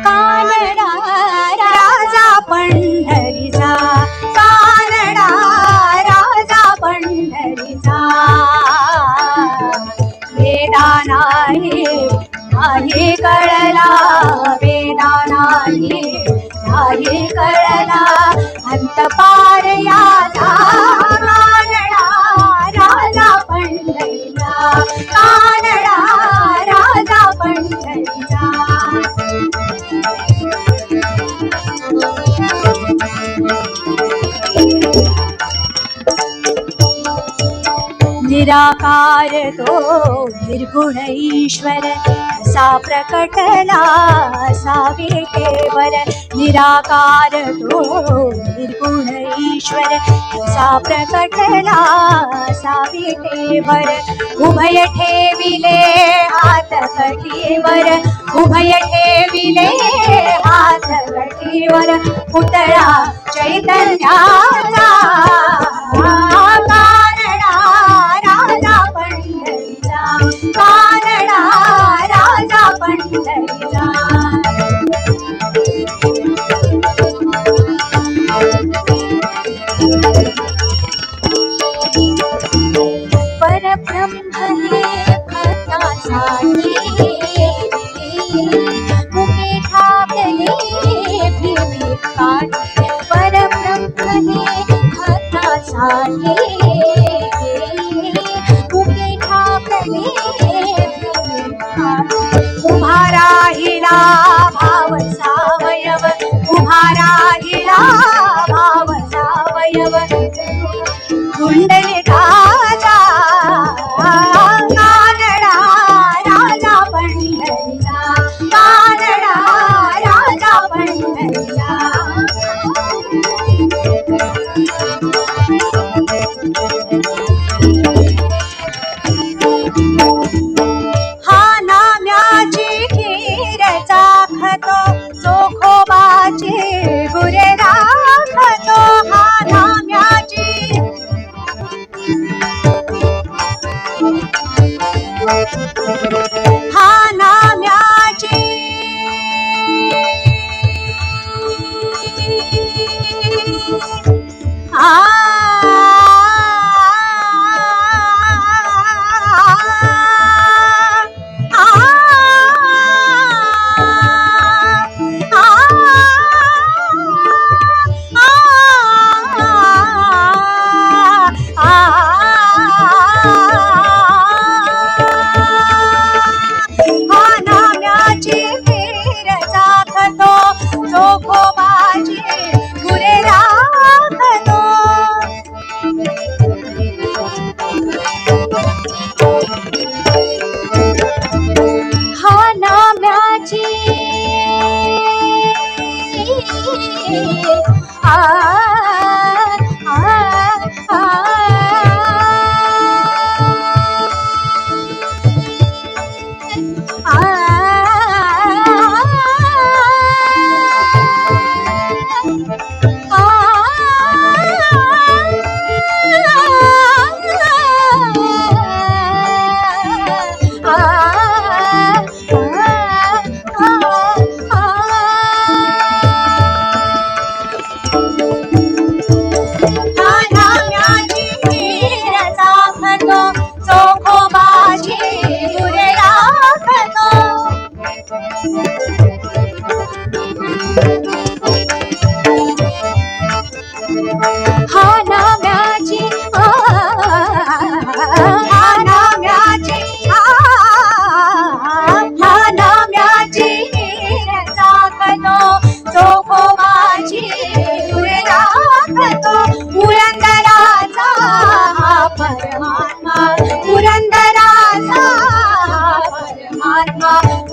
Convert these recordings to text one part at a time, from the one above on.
कानडा राजा पंढरीचा, कानडा राजा पंढरीचा, वेदा नाही नाही कळला, वेदा नाही नाही कळला, अंत पार याचा कानडा राजा पंढरीचा, कानडा राजा पंढरीचा. निराकार तो निर्गुण ईश्वर असा प्रकटला असा विटेवर, निराकार तो निर्गुण ईश्वर असा प्रकटला असा विटेवर, उभय ठेविले हात कटीवर, उभय ठेविले हात कटीवर, पुतळा चैतन्याचा, कानडा राजा पंढरीचा, कानडा राजा पंढरीचा. परब्रह्म हे भक्तासाठी मुखे ठाकले भीमिकाठी, परब्रह्म हे भक्तासाठी मुखे ठाकले भीमिकाठी. उभा राहिला भाव सावयव, उभा राहिला भाव सावयव, कुंडलिकाचा, कानडा राजा पंढरीचा, कानडा राजा पंढरीचा. हा नाम्याची खीर चाखतो, चोखोबाची गुरे राखतो, हा नाम्याची हा नाम्याची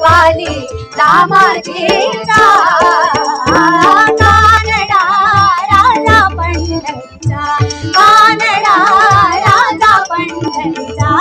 वाली दामाजीचा